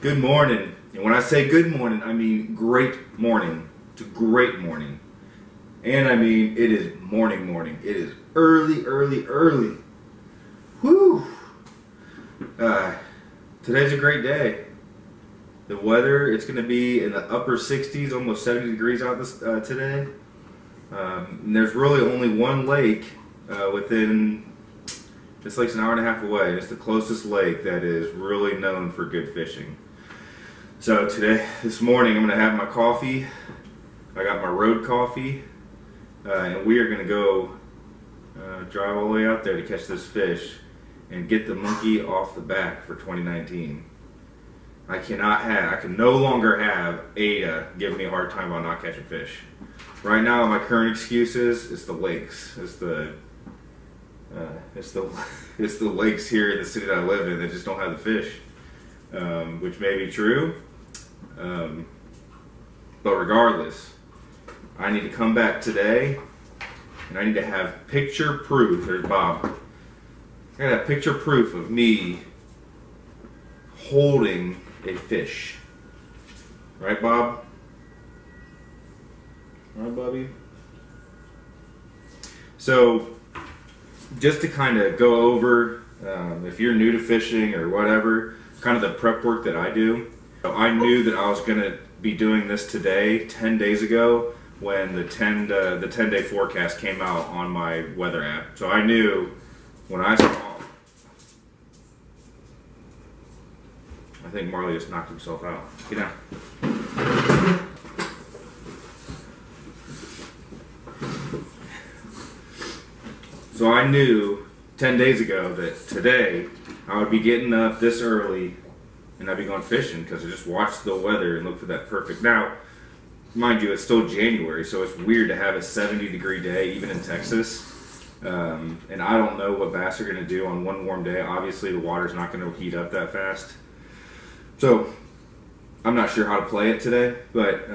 Good morning. And when I say good morning, I mean great morning. It's a great morning. And I mean it is morning. It is early. Whew. Today's a great day. The weather, it's going to be in the upper 60s, almost 70 degrees out today. And there's really only one lake within, this lake's an hour and a half away. It's the closest lake that is really known for good fishing. So this morning, I'm going to have my coffee. I got my road coffee, and we are going to go drive all the way out there to catch this fish and get the monkey off the back for 2019. I can no longer have Ada give me a hard time about not catching fish. Right now, my current excuse is the lakes. It's the lakes here in the city that I live in that just don't have the fish, which may be true. But regardless, I need to come back today, and I need to have picture proof. There's Bob. I gotta have picture proof of me holding a fish. Right, Bob? Right, Bobby? So, just to kind of go over, if you're new to fishing or whatever, kind of the prep work that I do. I knew that I was going to be doing this today, 10 days ago, when the 10-day forecast came out on my weather app. So I knew when I saw, I think Marley just knocked himself out. Get down. So I knew 10 days ago that today I would be getting up this early and I'd be going fishing because I just watched the weather and looked for that perfect. Now, mind you, it's still January, so it's weird to have a 70-degree day even in Texas. And I don't know what bass are going to do on one warm day. Obviously, the water's not going to heat up that fast. So I'm not sure how to play it today, but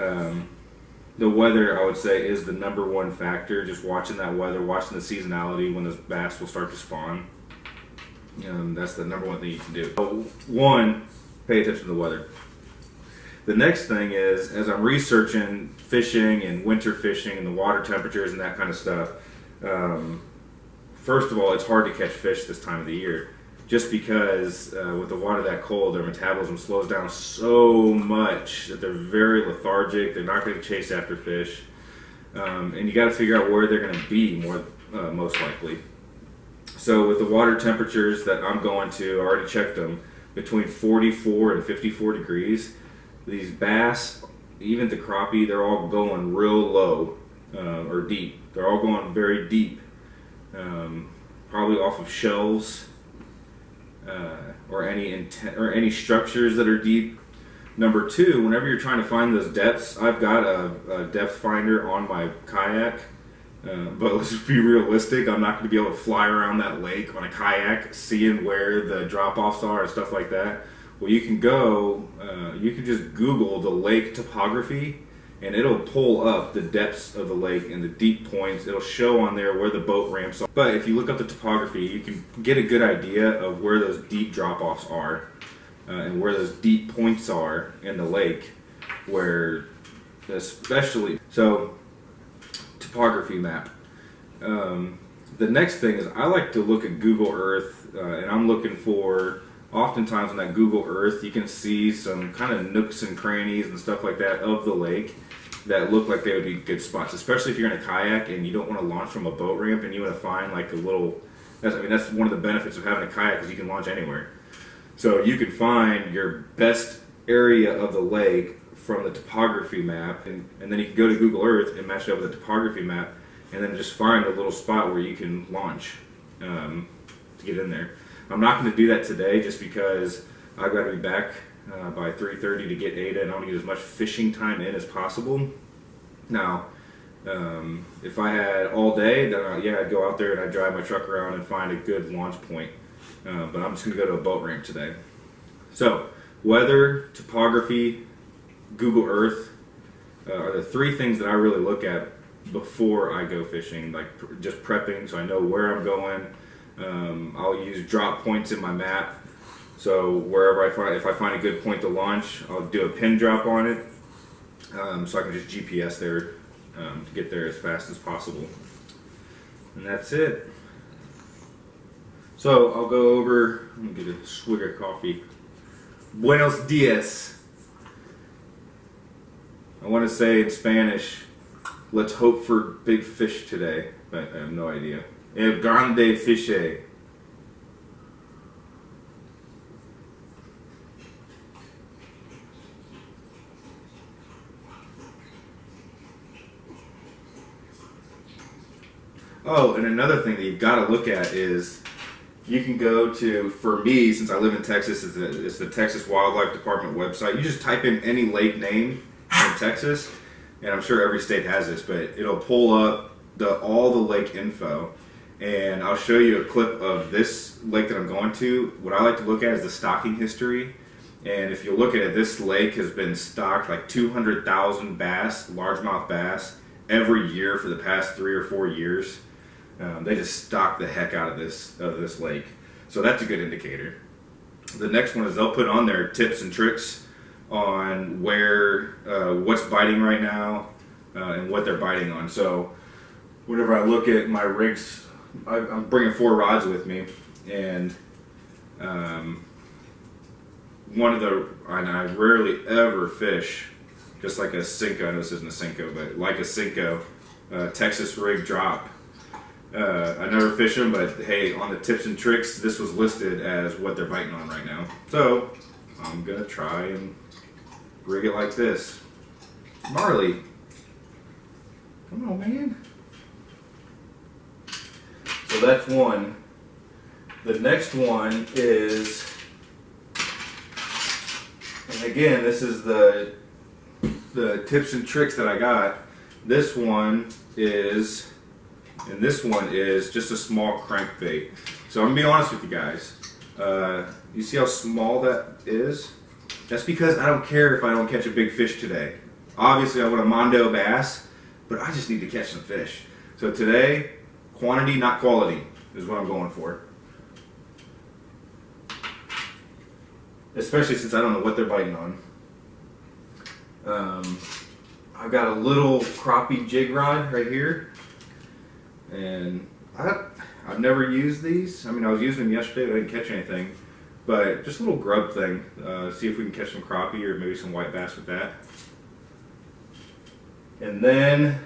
the weather, I would say, is the number one factor. Just watching that weather, watching the seasonality when the bass will start to spawn. That's the number one thing you can do. So, one, pay attention to the weather. The next thing is, as I'm researching fishing and winter fishing and the water temperatures and that kind of stuff, first of all, it's hard to catch fish this time of the year. Just because with the water that cold, their metabolism slows down so much that they're very lethargic. They're not going to chase after fish, and you got to figure out where they're going to be most likely. So with the water temperatures that I'm going to, I already checked them, between 44 and 54 degrees. These bass, even the crappie, they're all going real low or deep. They're all going very deep, probably off of shelves. Or any structures that are deep. Number two, whenever you're trying to find those depths, I've got a depth finder on my kayak, but let's be realistic. I'm not going to be able to fly around that lake on a kayak, seeing where the drop-offs are and stuff like that. Well, you can you can just Google the lake topography, and it'll pull up the depths of the lake and the deep points. It'll show on there where the boat ramps are. But if you look up the topography, you can get a good idea of where those deep drop-offs are and where those deep points are in the lake, where especially. So, topography map. The next thing is I like to look at Google Earth, and I'm looking for, oftentimes on that Google Earth, you can see some kind of nooks and crannies and stuff like that of the lake that look like they would be good spots, especially if you're in a kayak and you don't want to launch from a boat ramp and you want to find like a little, that's one of the benefits of having a kayak, is you can launch anywhere. So you can find your best area of the lake from the topography map, and then you can go to Google Earth and match it up with the topography map, and then just find a little spot where you can launch to get in there. I'm not going to do that today just because I've got to be back by 3:30 to get Ada, and I want to get as much fishing time in as possible. Now, if I had all day, then I'd go out there and I'd drive my truck around and find a good launch point. But I'm just going to go to a boat ramp today. So, weather, topography, Google Earth are the three things that I really look at before I go fishing, like just prepping so I know where I'm going. I'll use drop points in my map So wherever if I find a good point to launch, I'll do a pin drop on it, so I can just GPS there to get there as fast as possible. And that's it. So I'll go over. Let me get a swig of coffee. Buenos dias. I want to say in Spanish, let's hope for big fish today, but I have no idea. El grande fiche. Oh, and another thing that you've got to look at is you can go to, for me, since I live in Texas, it's the Texas Wildlife Department website. You just type in any lake name in Texas, and I'm sure every state has this, but it'll pull up all the lake info. And I'll show you a clip of this lake that I'm going to. What I like to look at is the stocking history. And if you look at it, this lake has been stocked like 200,000 bass, largemouth bass, every year for the past 3 or 4 years. They just stock the heck out of this lake. So that's a good indicator. The next one is they'll put on their tips and tricks on what's biting right now and what they're biting on. So whenever I look at my rigs, I'm bringing 4 rods with me, and and I rarely ever fish just like a Cinco. I know this isn't a Cinco, but like a Cinco Texas rig drop. I never fish them, but hey, on the tips and tricks, this was listed as what they're biting on right now. So I'm gonna try and rig it like this. Marley, come on, man. So that's one. The next one is, and again, this is the tips and tricks that I got. This one is. And this one is just a small crankbait. So I'm gonna be honest with you guys. You see how small that is? That's because I don't care if I don't catch a big fish today. Obviously I want a Mondo bass, but I just need to catch some fish. So today, quantity, not quality, is what I'm going for. Especially since I don't know what they're biting on. I've got a little crappie jig rod right here. And I've never used these. I mean, I was using them yesterday, but I didn't catch anything. But just a little grub thing. See if we can catch some crappie or maybe some white bass with that. And then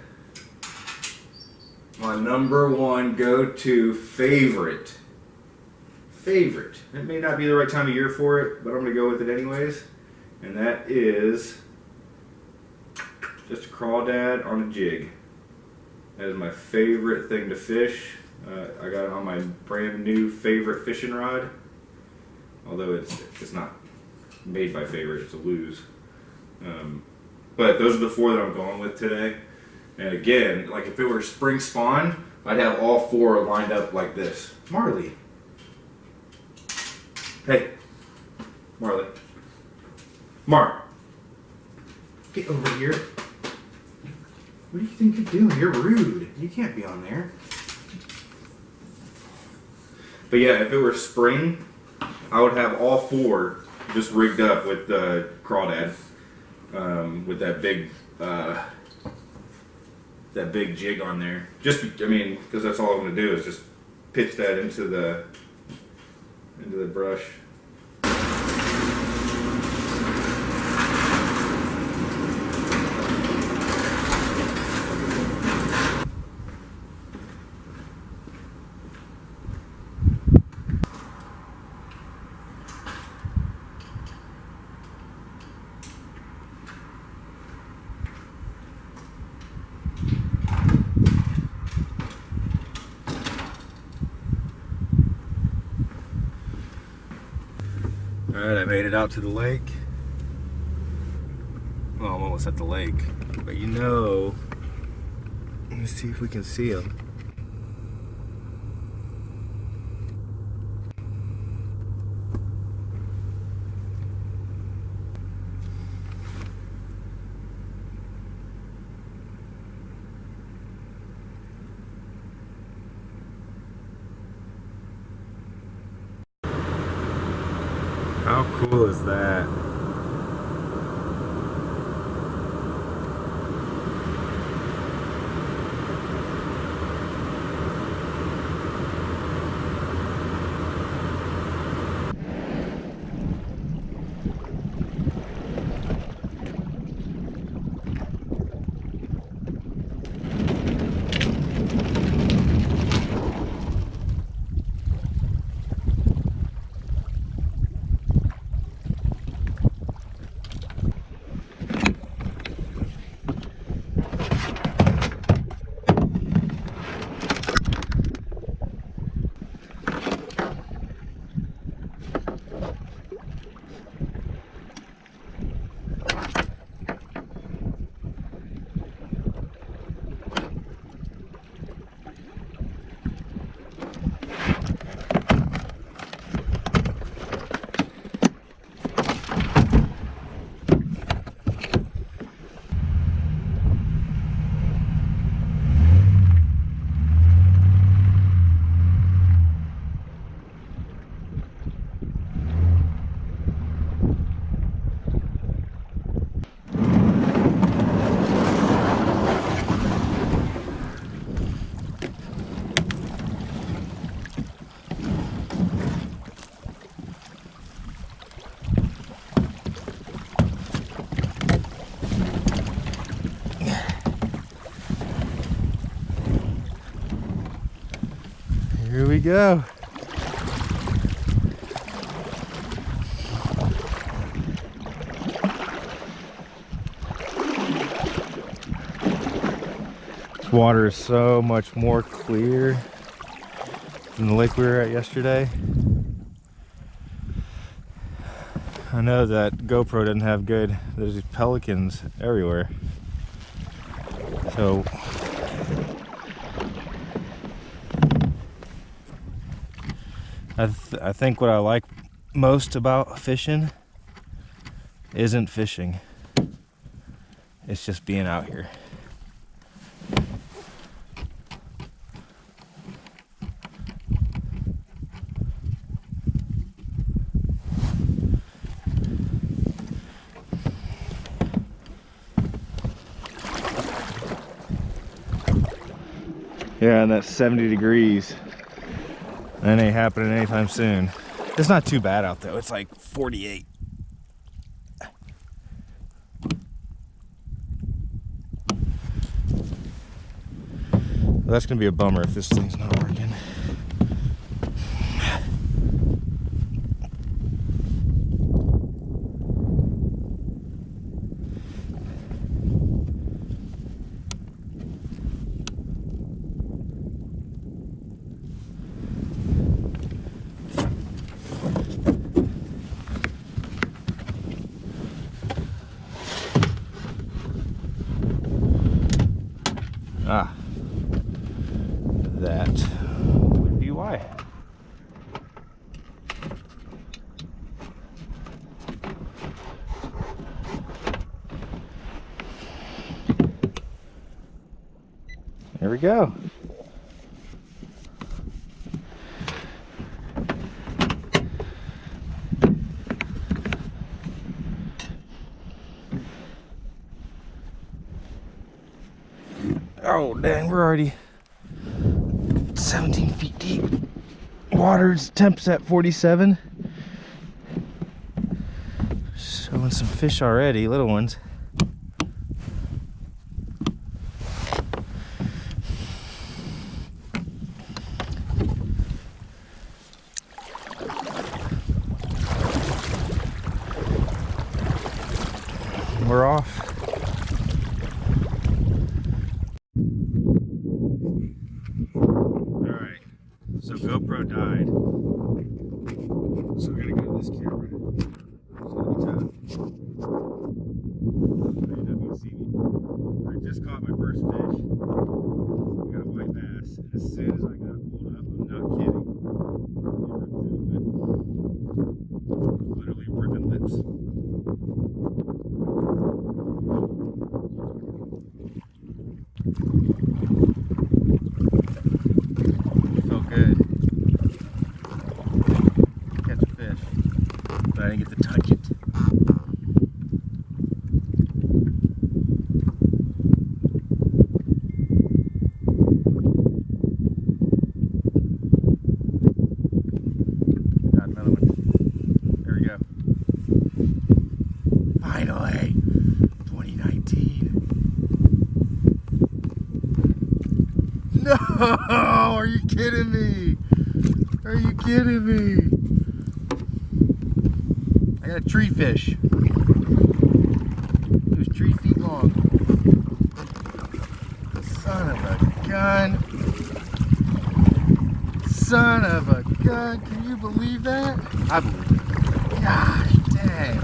my number one go-to favorite. It may not be the right time of year for it, but I'm going to go with it anyways. And that is just a crawdad on a jig. That is my favorite thing to fish. I got it on my brand new favorite fishing rod. Although it's not made by favorite, it's a lose. But those are the 4 that I'm going with today. And again, like if it were spring spawn, I'd have all 4 lined up like this. Marley. Hey. Marley. Mar. Get over here. What do you think you're doing? You're rude. You can't be on there. But yeah, if it were spring, I would have all 4 just rigged up with the crawdad, with that big jig on there. Because that's all I'm going to do is just pitch that into the brush. Alright, I made it out to the lake. Well, I'm almost at the lake. But let me see if we can see them. cool is that? Here we go. This water is so much more clear than the lake we were at yesterday. I know that GoPro doesn't have good, there's these pelicans everywhere. So I think what I like most about fishing isn't fishing. It's just being out here. Yeah, and that's 70 degrees. That ain't happening anytime soon. It's not too bad out though. It's like 48. That's gonna be a bummer if this thing's not working. Ah, that would be why. There we go. Oh dang, we're already 17 feet deep. Water's temps at 47. Showing some fish already, little ones. We're off. Alright, so GoPro died. So we're gonna go to this camera. I just caught my first fish. I got a white bass, and as soon as I got it pulled up, I'm not kidding, literally ripping lips. Felt good. Catch a fish, but I didn't get the Are you kidding me? Are you kidding me? I got a tree fish. He was 3 feet long. Son of a gun. Son of a gun. Can you believe that? I believe it. Gosh dang.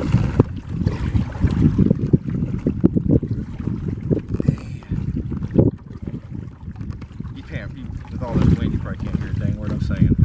You can't, with all this wind, you probably can't hear a dang word I'm saying.